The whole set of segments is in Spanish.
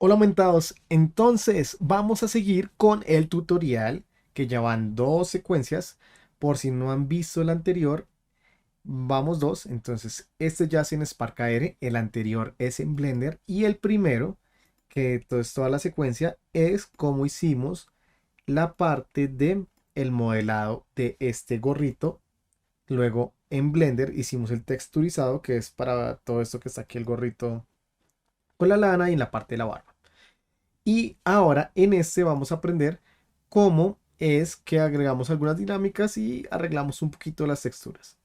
Hola aumentados, entonces vamos a seguir con el tutorial que ya van dos secuencias. Por si no han visto el anterior, vamos dos. Entonces este ya es en Spark AR, el anterior es en Blender y el primero, que entonces toda la secuencia es como hicimos la parte de el modelado de este gorrito. Luego en Blender hicimos el texturizado, que es para todo esto que está aquí el gorrito con la lana y en la parte de la barba. Y ahora en este vamos a aprender cómo es que agregamos algunas dinámicas y arreglamos un poquito las texturas.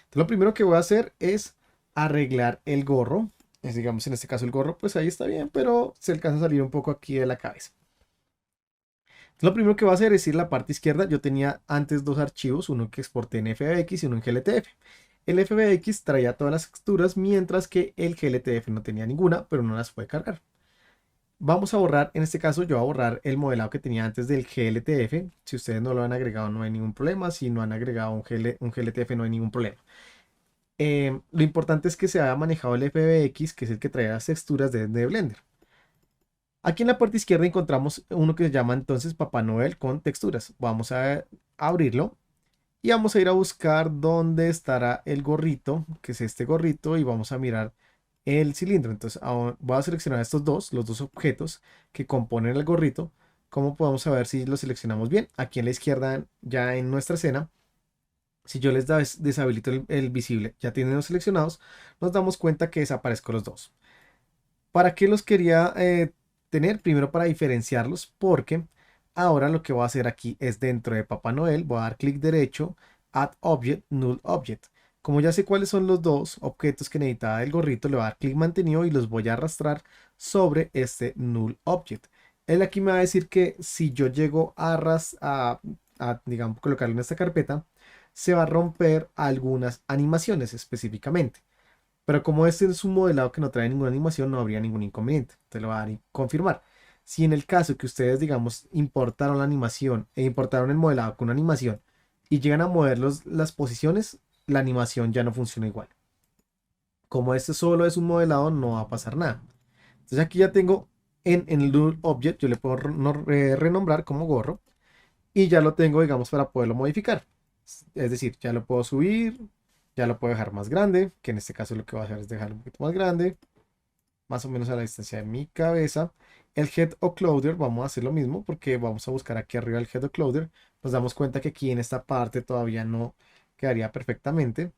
Entonces, lo primero que voy a hacer es arreglar el gorro. Digamos en este caso el gorro pues ahí está bien, pero se alcanza a salir un poco aquí de la cabeza. Entonces, lo primero que voy a hacer es ir a la parte izquierda. Yo tenía antes dos archivos, uno que exporté en FBX y uno en GLTF. El FBX traía todas las texturas, mientras que el GLTF no tenía ninguna, pero no las puede cargar. Vamos a borrar, en este caso yo voy a borrar el modelado que tenía antes del GLTF. Si ustedes no lo han agregado no hay ningún problema. Si no han agregado un GLTF no hay ningún problema. Lo importante es que se haya manejado el FBX, que es el que trae las texturas de Blender. Aquí en la parte izquierda encontramos uno que se llama entonces Papá Noel con texturas. Vamos a abrirlo y vamos a ir a buscar dónde estará el gorrito, que es este gorrito, y vamos a mirar el cilindro. Entonces voy a seleccionar estos dos, los dos objetos que componen el gorrito. ¿Cómo podemos saber si lo seleccionamos bien? Aquí en la izquierda, ya en nuestra escena, si yo les deshabilito el visible, ya tienen los seleccionados, nos damos cuenta que desaparezco los dos. ¿Para qué los quería tener? Primero para diferenciarlos, porque ahora lo que voy a hacer aquí es dentro de Papá Noel, voy a dar clic derecho, Add Object, Null Object. Como ya sé cuáles son los dos objetos que necesitaba el gorrito, le voy a dar clic mantenido y los voy a arrastrar sobre este Null Object. Él aquí me va a decir que si yo llego digamos, colocarlo en esta carpeta, se va a romper algunas animaciones específicamente. Pero como este es un modelado que no trae ninguna animación, no habría ningún inconveniente. Te lo va a dar y confirmar. Si en el caso que ustedes, digamos, importaron la animación e importaron el modelado con una animación y llegan a mover las posiciones, la animación ya no funciona igual. Como este solo es un modelado, no va a pasar nada. Entonces aquí ya tengo en el Doodle Object, yo le puedo renombrar como gorro y ya lo tengo, digamos, para poderlo modificar. Es decir, ya lo puedo subir, ya lo puedo dejar más grande, que en este caso lo que voy a hacer es dejarlo un poquito más grande, más o menos a la distancia de mi cabeza. El Head Occluder, vamos a hacer lo mismo porque vamos a buscar aquí arriba el Head Occluder. Nos damos cuenta que aquí en esta parte todavía no quedaría perfectamente,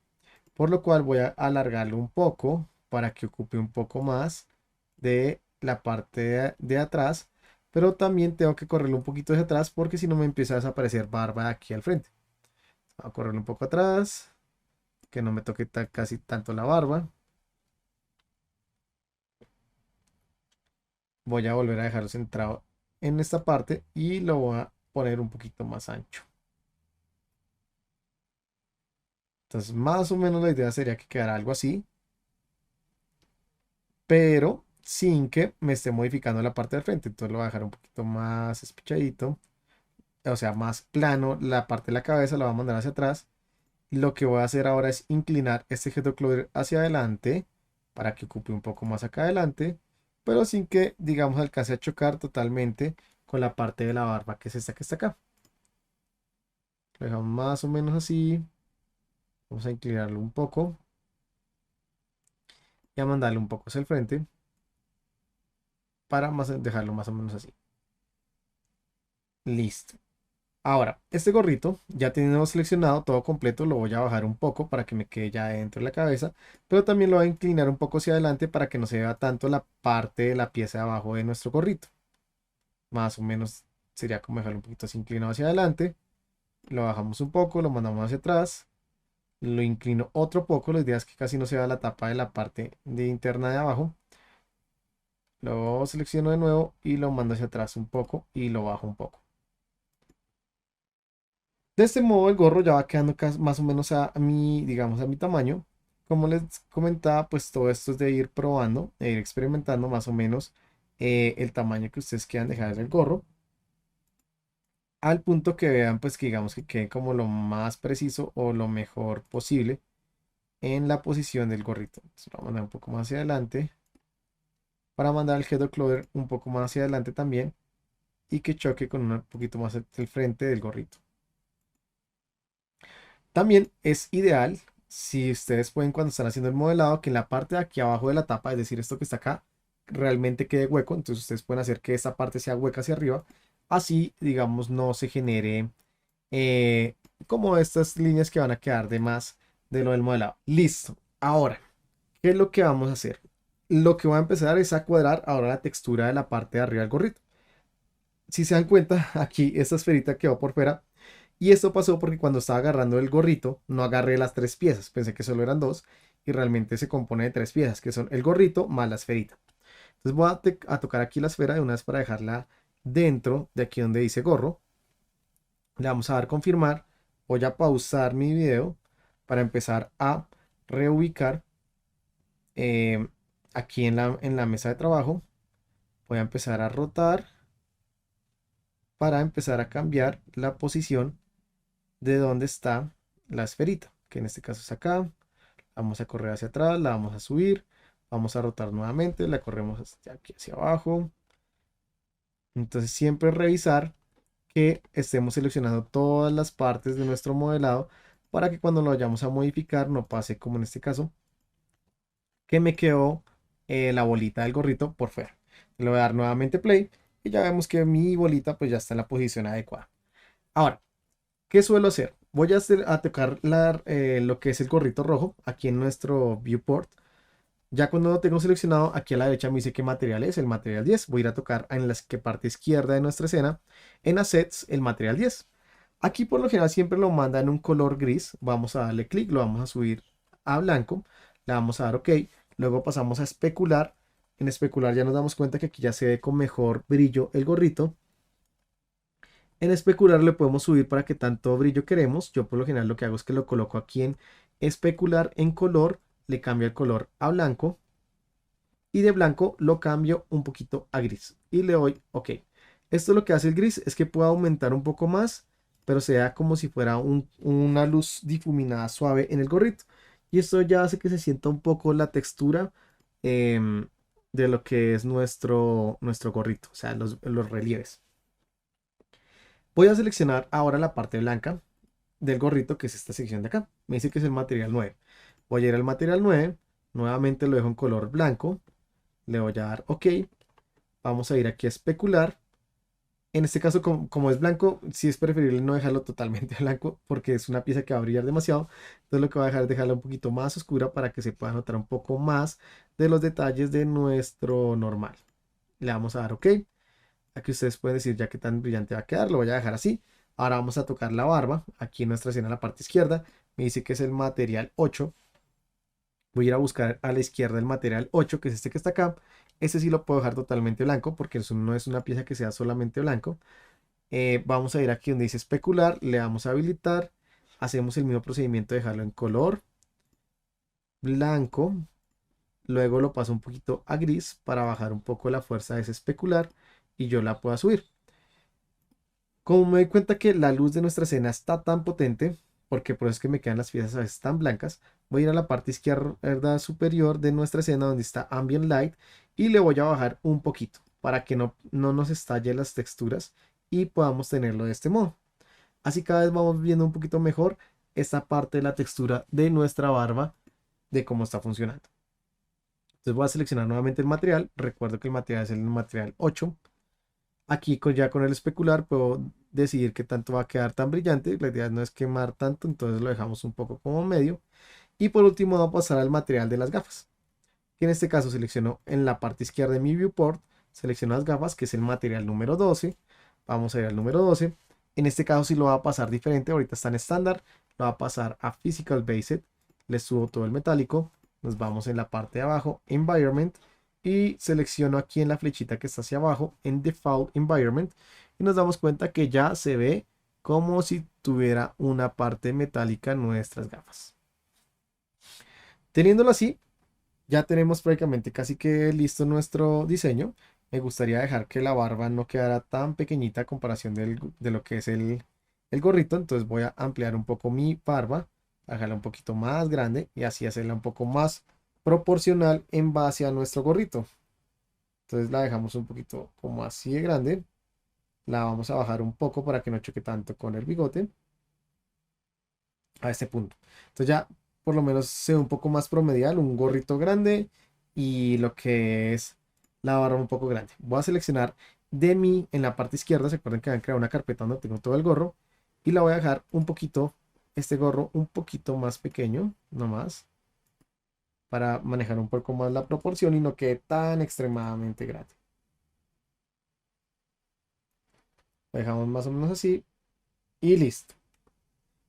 por lo cual voy a alargarlo un poco para que ocupe un poco más de la parte de atrás, pero también tengo que correrlo un poquito hacia atrás porque si no me empieza a desaparecer barba aquí al frente. Voy a correrlo un poco atrás, que no me toque casi tanto la barba. Voy a volver a dejarlo centrado en esta parte y lo voy a poner un poquito más ancho. Entonces, más o menos la idea sería que quedara algo así, pero sin que me esté modificando la parte del frente. Entonces lo voy a dejar un poquito más espichadito, o sea, más plano. La parte de la cabeza la voy a mandar hacia atrás. Lo que voy a hacer ahora es inclinar este head occluder hacia adelante para que ocupe un poco más acá adelante, pero sin que, digamos, alcance a chocar totalmente con la parte de la barba que es esta que está acá. Lo dejamos más o menos así. Vamos a inclinarlo un poco y a mandarlo un poco hacia el frente para dejarlo más o menos así. Listo. Ahora, este gorrito, ya teniendo seleccionado todo completo, lo voy a bajar un poco para que me quede ya dentro de la cabeza, pero también lo voy a inclinar un poco hacia adelante para que no se vea tanto la parte de la pieza de abajo de nuestro gorrito. Más o menos sería como dejarlo un poquito así inclinado hacia adelante. Lo bajamos un poco, lo mandamos hacia atrás, lo inclino otro poco, la idea es que casi no se vea la tapa de la parte de interna de abajo. Lo selecciono de nuevo y lo mando hacia atrás un poco y lo bajo un poco. De este modo el gorro ya va quedando más o menos a mi, digamos, a mi tamaño. Como les comentaba, pues todo esto es de ir probando, de ir experimentando más o menos el tamaño que ustedes quieran dejar del gorro. Al punto que vean, pues que digamos que quede como lo más preciso o lo mejor posible en la posición del gorrito. Entonces lo voy a mandar un poco más hacia adelante. para mandar el head clover un poco más hacia adelante también y que choque con un poquito más el frente del gorrito. También es ideal si ustedes pueden cuando están haciendo el modelado que en la parte de aquí abajo de la tapa, es decir, esto que está acá, realmente quede hueco. Entonces ustedes pueden hacer que esta parte sea hueca hacia arriba. Así, digamos, no se genere eh, como estas líneas que van a quedar de más de lo del modelado. Listo. Ahora, ¿qué es lo que vamos a hacer? Lo que voy a empezar es a cuadrar ahora la textura de la parte de arriba del gorrito. Si se dan cuenta, aquí esta esferita quedó por fuera. Y esto pasó porque cuando estaba agarrando el gorrito, no agarré las tres piezas. Pensé que solo eran dos. Y realmente se compone de tres piezas, que son el gorrito más la esferita. Entonces voy a tocar aquí la esfera de una vez para dejarla dentro de aquí donde dice gorro. Le vamos a dar confirmar. Voy a pausar mi video para empezar a reubicar eh, aquí en la mesa de trabajo. Voy a empezar a rotar para empezar a cambiar la posición de donde está la esferita, que en este caso es acá. Vamos a correr hacia atrás, la vamos a subir, vamos a rotar nuevamente, la corremos hacia aquí hacia abajo. Entonces siempre revisar que estemos seleccionando todas las partes de nuestro modelado para que cuando lo vayamos a modificar no pase como en este caso, que me quedó la bolita del gorrito por fuera. Le voy a dar nuevamente play y ya vemos que mi bolita pues ya está en la posición adecuada. Ahora, ¿qué suelo hacer? Voy a tocar lo que es el gorrito rojo aquí en nuestro viewport. Ya cuando lo tengo seleccionado, aquí a la derecha me dice qué material es, el material 10. Voy a ir a tocar en la parte izquierda de nuestra escena, en Assets, el material 10. Aquí por lo general siempre lo manda en un color gris. Vamos a darle clic, lo vamos a subir a blanco. Le vamos a dar OK. Luego pasamos a especular. En especular ya nos damos cuenta que aquí ya se ve con mejor brillo el gorrito. En especular le podemos subir para que tanto brillo queremos. Yo por lo general lo que hago es que lo coloco aquí en especular en color. Le cambio el color a blanco. Y de blanco lo cambio un poquito a gris. Y le doy OK. Esto lo que hace el gris es que pueda aumentar un poco más, pero sea como si fuera una luz difuminada suave en el gorrito. Y esto ya hace que se sienta un poco la textura em, de lo que es nuestro gorrito, o sea, los relieves. Voy a seleccionar ahora la parte blanca del gorrito, que es esta sección de acá. Me dice que es el material 9. Voy a ir al material 9, nuevamente lo dejo en color blanco, le voy a dar OK. Vamos a ir aquí a especular. En este caso, como es blanco, sí es preferible no dejarlo totalmente blanco porque es una pieza que va a brillar demasiado. Entonces lo que voy a dejar es dejarla un poquito más oscura para que se pueda notar un poco más de los detalles de nuestro normal. Le vamos a dar OK. Aquí ustedes pueden decir ya qué tan brillante va a quedar. Lo voy a dejar así. Ahora vamos a tocar la barba. Aquí en nuestra escena, en la parte izquierda, me dice que es el material 8. Voy a ir a buscar a la izquierda el material 8, que es este que está acá. Este sí lo puedo dejar totalmente blanco porque eso no es una pieza que sea solamente blanco. Vamos a ir aquí donde dice especular, le damos a habilitar. Hacemos el mismo procedimiento de dejarlo en color blanco. Luego lo paso un poquito a gris para bajar un poco la fuerza de ese especular y yo la pueda subir. Como me doy cuenta que la luz de nuestra escena está tan potente, porque por eso es que me quedan las piezas a veces tan blancas, voy a ir a la parte izquierda superior de nuestra escena donde está Ambient Light y le voy a bajar un poquito para que no nos estalle las texturas y podamos tenerlo de este modo. Así cada vez vamos viendo un poquito mejor esta parte de la textura de nuestra barba, de cómo está funcionando. Entonces voy a seleccionar nuevamente el material. Recuerdo que el material es el material 8. Aquí ya con el especular puedo decidir qué tanto va a quedar tan brillante. La idea no es quemar tanto, entonces lo dejamos un poco como medio. Y por último vamos a pasar al material de las gafas. Que en este caso selecciono en la parte izquierda de mi viewport, selecciono las gafas, que es el material número 12. Vamos a ir al número 12. En este caso sí lo va a pasar diferente. Ahorita está en estándar. Lo va a pasar a Physical Based. Le subo todo el metálico. Nos vamos en la parte de abajo, Environment, y selecciono aquí en la flechita que está hacia abajo en Default Environment y nos damos cuenta que ya se ve como si tuviera una parte metálica en nuestras gafas. Teniéndolo así, ya tenemos prácticamente casi que listo nuestro diseño. Me gustaría dejar que la barba no quedara tan pequeñita a comparación de lo que es el gorrito, entonces voy a ampliar un poco mi barba, dejarla un poquito más grande y así hacerla un poco más proporcional en base a nuestro gorrito. Entonces la dejamos un poquito como así de grande. La vamos a bajar un poco para que no choque tanto con el bigote. A este punto. Entonces ya por lo menos se ve un poco más promedial, un gorrito grande y lo que es la barba un poco grande. Voy a seleccionar de mí en la parte izquierda. Se acuerdan que van a crear una carpeta donde tengo todo el gorro y la voy a dejar un poquito, este gorro un poquito más pequeño, nomás, para manejar un poco más la proporción y no quede tan extremadamente grande. Lo dejamos más o menos así y listo.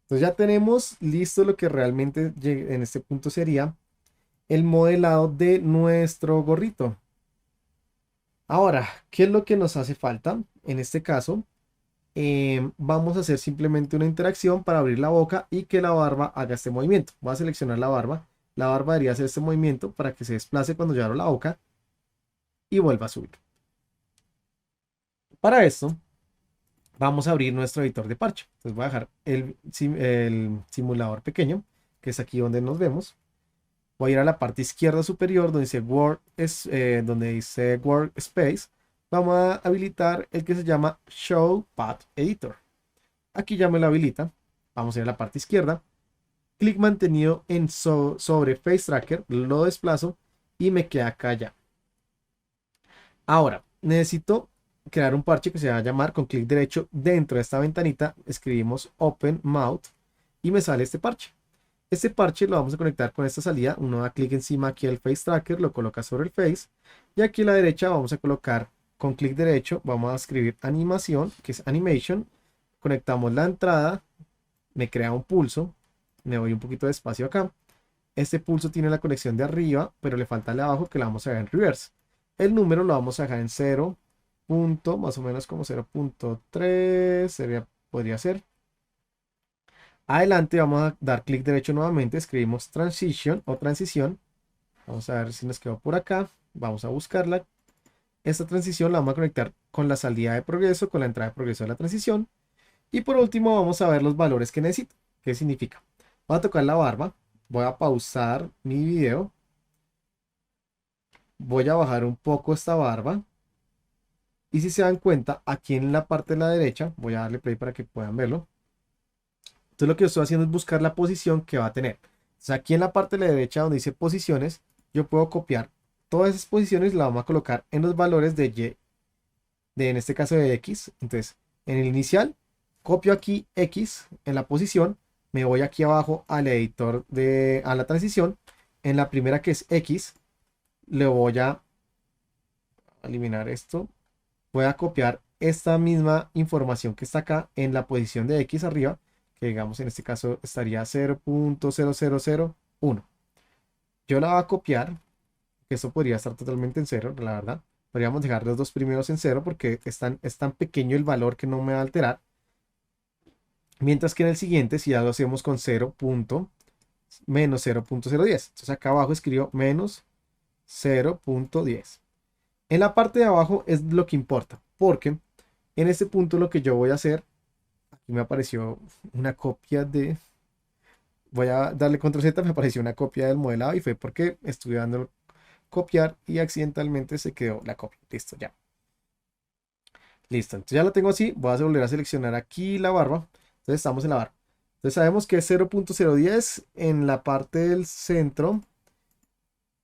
Entonces ya tenemos listo lo que realmente en este punto sería el modelado de nuestro gorrito. Ahora, ¿qué es lo que nos hace falta? En este caso, vamos a hacer simplemente una interacción para abrir la boca y que la barba haga este movimiento. Voy a seleccionar la barba. La barba debería hacer este movimiento para que se desplace cuando yo abro la boca y vuelva a subir. Para esto, vamos a abrir nuestro editor de parche. Entonces voy a dejar el simulador pequeño, que es aquí donde nos vemos. Voy a ir a la parte izquierda superior donde dice Workspace. Vamos a habilitar el que se llama Show Path Editor. Aquí ya me lo habilita. Vamos a ir a la parte izquierda. Clic mantenido sobre Face Tracker. Lo desplazo y me queda acá ya. Ahora, necesito crear un parche que se va a llamar con clic derecho dentro de esta ventanita. Escribimos Open Mouth y me sale este parche. Este parche lo vamos a conectar con esta salida. Uno da clic encima aquí al Face Tracker, lo coloca sobre el Face. Y aquí a la derecha vamos a colocar con clic derecho, vamos a escribir animación, que es Animation. Conectamos la entrada, me crea un pulso. Me doy un poquito de espacio acá. Este pulso tiene la conexión de arriba, pero le falta el de abajo que la vamos a ver en reverse. El número lo vamos a dejar en 0. Más o menos como 0.3 podría ser. Adelante vamos a dar clic derecho nuevamente, escribimos transition o transición. Vamos a ver si nos quedó por acá. Vamos a buscarla. Esta transición la vamos a conectar con la salida de progreso, con la entrada de progreso de la transición. Y por último vamos a ver los valores que necesito. ¿Qué significa? Voy a tocar la barba. Voy a pausar mi video. Voy a bajar un poco esta barba. Y si se dan cuenta, aquí en la parte de la derecha, voy a darle play para que puedan verlo. Entonces lo que yo estoy haciendo es buscar la posición que va a tener. Entonces aquí en la parte de la derecha donde dice posiciones, yo puedo copiar todas esas posiciones y las vamos a colocar en los valores de Y, en este caso de X. Entonces en el inicial, copio aquí X en la posición, me voy aquí abajo al editor a la transición. En la primera que es X, le voy a eliminar esto. Voy a copiar esta misma información que está acá en la posición de X arriba, que digamos en este caso estaría 0.0001. Yo la voy a copiar, que esto podría estar totalmente en 0, la verdad. Podríamos dejar los dos primeros en 0 porque es tan pequeño el valor que no me va a alterar. Mientras que en el siguiente, si ya lo hacemos con 0. Menos 0.010. Entonces acá abajo escribo menos 0.10. En la parte de abajo es lo que importa, porque en este punto lo que yo voy a hacer, aquí me apareció una copia voy a darle control Z, me apareció una copia del modelado y fue porque estuve dando copiar y accidentalmente se quedó la copia. Listo, ya. Listo, entonces ya lo tengo así, voy a volver a seleccionar aquí la barba. Entonces estamos en la barba. Entonces sabemos que es 0.010 en la parte del centro,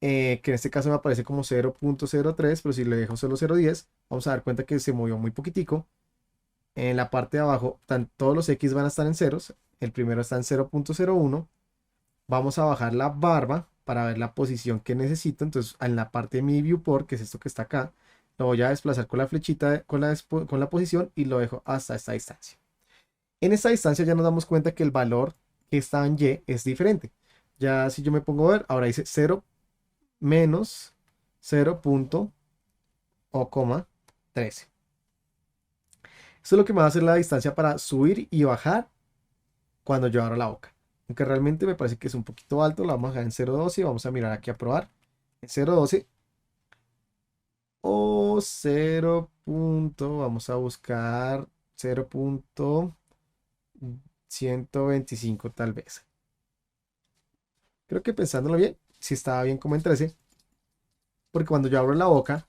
que en este caso me aparece como 0.03, pero si le dejo solo 0.10, vamos a dar cuenta que se movió muy poquitico. En la parte de abajo, todos los X van a estar en ceros. El primero está en 0.01. Vamos a bajar la barba para ver la posición que necesito. Entonces, en la parte de mi viewport, que es esto que está acá, lo voy a desplazar con la flechita, con la posición y lo dejo hasta esta distancia. En esta distancia ya nos damos cuenta que el valor que está en Y es diferente. Ya si yo me pongo a ver, ahora dice 0 menos 0. O coma 13. Esto es lo que me va a hacer la distancia para subir y bajar cuando yo abro la boca. Aunque realmente me parece que es un poquito alto, la vamos a dejar en 0.12 y vamos a mirar aquí a probar. En 0.12 o 0. Vamos a buscar 0.125 tal vez. Creo que pensándolo bien, si estaba bien como en 13, porque cuando yo abro la boca,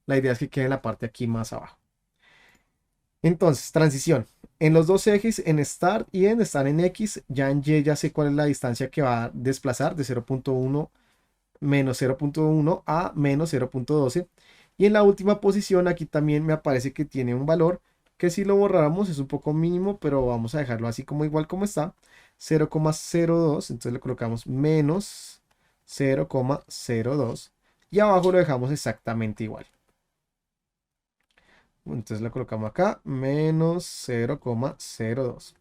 La idea es que quede en la parte aquí más abajo. Entonces, transición. En los dos ejes, en Start y en estar en X, ya en Y ya sé cuál es la distancia que va a desplazar de 0.1 menos 0.1 a menos 0.12. Y en la última posición aquí también me aparece que tiene un valor que si lo borráramos es un poco mínimo, pero vamos a dejarlo así como igual como está, 0,02. Entonces le colocamos menos 0,02 y abajo lo dejamos exactamente igual. Entonces lo colocamos acá, menos 0,02.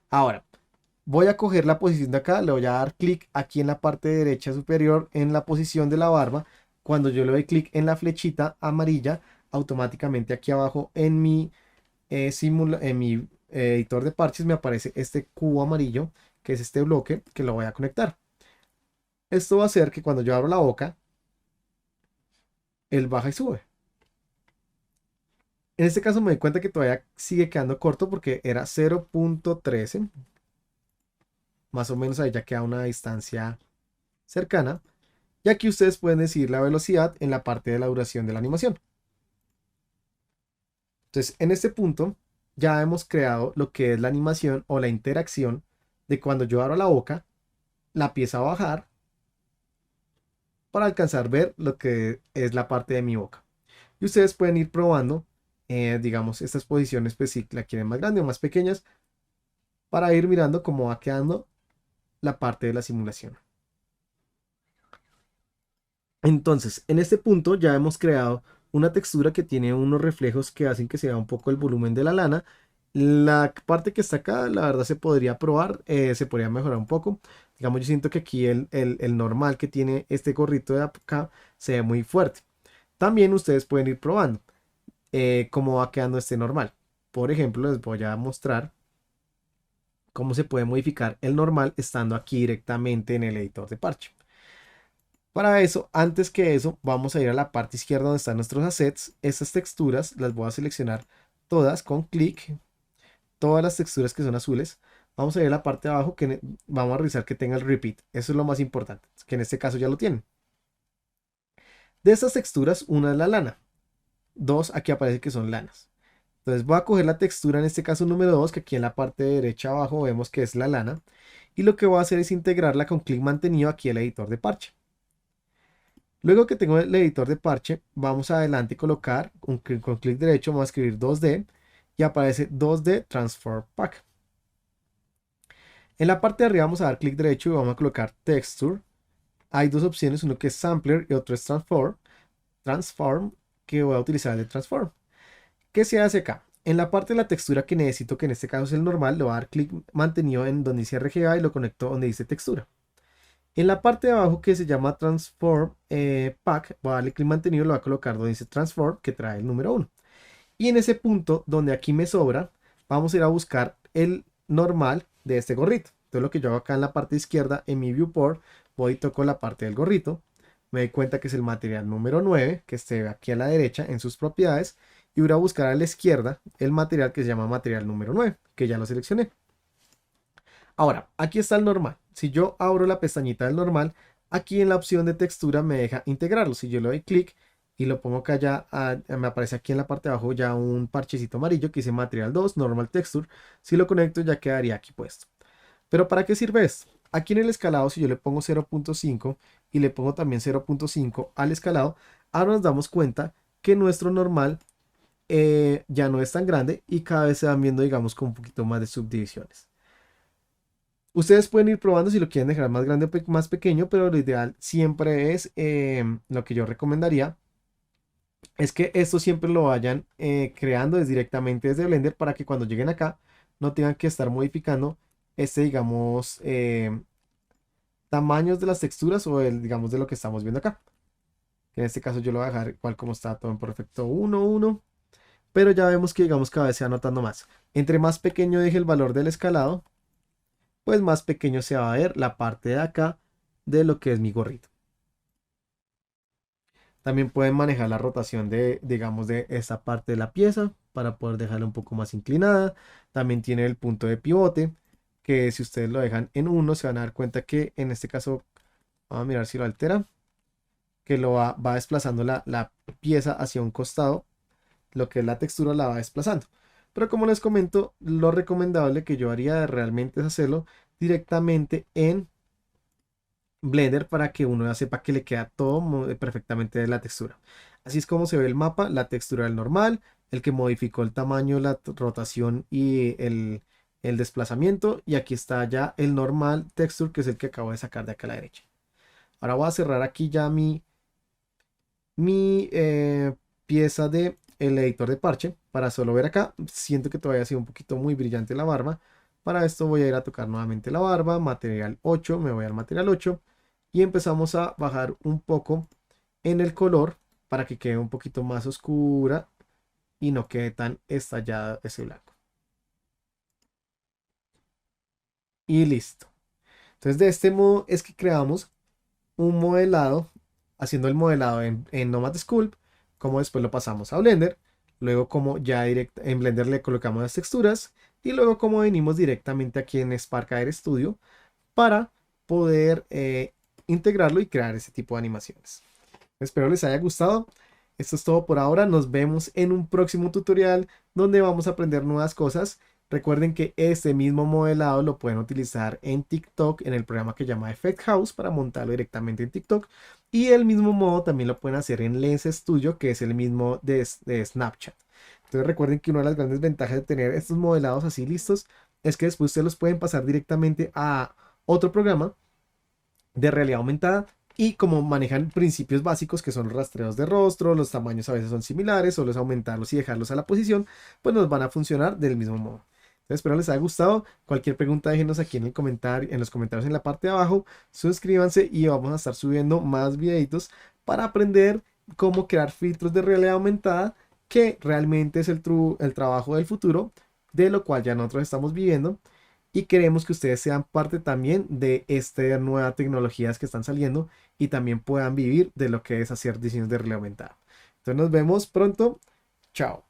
Ahora, voy a coger la posición de acá, le voy a dar clic aquí en la parte derecha superior en la posición de la barba. Cuando yo le doy clic en la flechita amarilla, automáticamente aquí abajo en mi, editor de parches me aparece este cubo amarillo, que es este bloque que lo voy a conectar. Esto va a hacer que cuando yo abro la boca, él baja y sube. En este caso me doy cuenta que todavía sigue quedando corto porque era 0.13. Más o menos ahí ya queda una distancia cercana. Y aquí ustedes pueden decidir la velocidad en la parte de la duración de la animación. Entonces, en este punto ya hemos creado lo que es la animación o la interacción de cuando yo abro la boca, la pieza va a bajar para alcanzar a ver lo que es la parte de mi boca. Y ustedes pueden ir probando, digamos, estas posiciones, pues si la quieren más grande o más pequeñas, para ir mirando cómo va quedando la parte de la simulación. Entonces, en este punto ya hemos creado una textura que tiene unos reflejos que hacen que se vea un poco el volumen de la lana. La parte que está acá, la verdad se podría probar, se podría mejorar un poco. Digamos, yo siento que aquí el normal que tiene este gorrito de acá se ve muy fuerte. También ustedes pueden ir probando cómo va quedando este normal. Por ejemplo, les voy a mostrar cómo se puede modificar el normal estando aquí directamente en el editor de parche. Para eso, antes que eso, vamos a ir a la parte izquierda donde están nuestros assets. Estas texturas las voy a seleccionar todas con clic, todas las texturas que son azules. Vamos a ir a la parte de abajo que vamos a revisar que tenga el repeat. Eso es lo más importante, que en este caso ya lo tienen. De estas texturas, una es la lana. Dos, aquí aparece que son lanas. Entonces voy a coger la textura, en este caso número 2, que aquí en la parte derecha abajo vemos que es la lana. Y lo que voy a hacer es integrarla con clic mantenido aquí al editor de parche. Luego que tengo el editor de parche, vamos adelante y colocar con clic derecho, vamos a escribir 2D y aparece 2D Transform Pack. En la parte de arriba vamos a dar clic derecho y vamos a colocar Texture. Hay dos opciones, uno que es Sampler y otro es Transform. Transform, que voy a utilizar el de Transform. ¿Qué se hace acá? En la parte de la textura que necesito, que en este caso es el normal, le voy a dar clic mantenido en donde dice RGA y lo conecto donde dice textura. En la parte de abajo que se llama Transform Pack, voy a darle clic mantenido y lo voy a colocar donde dice Transform, que trae el número 1. Y en ese punto donde aquí me sobra, vamos a ir a buscar el normal de este gorrito. Entonces lo que yo hago acá en la parte izquierda, en mi viewport, voy y toco la parte del gorrito. Me doy cuenta que es el material número 9, que esté aquí a la derecha en sus propiedades. Y voy a buscar a la izquierda el material que se llama material número 9, que ya lo seleccioné. Ahora, aquí está el normal. Si yo abro la pestañita del normal, aquí en la opción de textura me deja integrarlo. Si yo le doy clic y lo pongo acá ya, me aparece aquí en la parte de abajo ya un parchecito amarillo que dice Material 2, Normal Texture. Si lo conecto ya quedaría aquí puesto. Pero ¿para qué sirve esto? Aquí en el escalado, si yo le pongo 0.5 y le pongo también 0.5 al escalado, ahora nos damos cuenta que nuestro normal ya no es tan grande y cada vez se van viendo, digamos, con un poquito más de subdivisiones. Ustedes pueden ir probando si lo quieren dejar más grande o más pequeño, pero lo ideal siempre es, lo que yo recomendaría, es que esto siempre lo vayan creando directamente desde Blender para que cuando lleguen acá no tengan que estar modificando digamos, tamaños de las texturas o digamos, de lo que estamos viendo acá. En este caso yo lo voy a dejar igual como está todo en perfecto 1, 1, pero ya vemos que, digamos, cada vez se va notando más. Entre más pequeño deje el valor del escalado, pues más pequeño se va a ver la parte de acá de lo que es mi gorrito. También pueden manejar la rotación de, digamos, de esta parte de la pieza para poder dejarla un poco más inclinada. También tiene el punto de pivote, que si ustedes lo dejan en 1 se van a dar cuenta que en este caso, vamos a mirar si lo altera, que va desplazando la pieza hacia un costado, lo que es la textura la va desplazando. Pero como les comento, lo recomendable que yo haría realmente es hacerlo directamente en Blender para que uno ya sepa que le queda todo perfectamente de la textura. Así es como se ve el mapa, la textura del normal, el que modificó el tamaño, la rotación y el desplazamiento. Y aquí está ya el normal texture, que es el que acabo de sacar de acá a la derecha. Ahora voy a cerrar aquí ya mi pieza de el editor de parche para solo ver acá. Siento que todavía ha sido un poquito muy brillante la barba. Para esto voy a ir a tocar nuevamente la barba, material 8, me voy al material 8 y empezamos a bajar un poco en el color para que quede un poquito más oscura y no quede tan estallada ese blanco. Y listo. Entonces de este modo es que creamos un modelado, haciendo el modelado en Nomad Sculpt, como después lo pasamos a Blender, luego como ya en Blender le colocamos las texturas y luego como venimos directamente aquí en Spark Air Studio para poder integrarlo y crear ese tipo de animaciones. Espero les haya gustado. Esto es todo por ahora. Nos vemos en un próximo tutorial donde vamos a aprender nuevas cosas. Recuerden que este mismo modelado lo pueden utilizar en TikTok en el programa que se llama Effect House para montarlo directamente en TikTok. Y el mismo modo también lo pueden hacer en Lens Studio, que es el mismo de Snapchat. Entonces recuerden que una de las grandes ventajas de tener estos modelados así listos es que después ustedes los pueden pasar directamente a otro programa de realidad aumentada y como manejan principios básicos que son los rastreos de rostro, los tamaños a veces son similares, solo es aumentarlos y dejarlos a la posición, pues nos van a funcionar del mismo modo. Entonces, espero les haya gustado. Cualquier pregunta déjenos aquí en el comentario, en los comentarios en la parte de abajo. Suscríbanse y vamos a estar subiendo más videitos para aprender cómo crear filtros de realidad aumentada, que realmente es el trabajo del futuro, de lo cual ya nosotros estamos viviendo y queremos que ustedes sean parte también de estas nuevas tecnologías que están saliendo y también puedan vivir de lo que es hacer diseños de realidad aumentada. Entonces nos vemos pronto. Chao.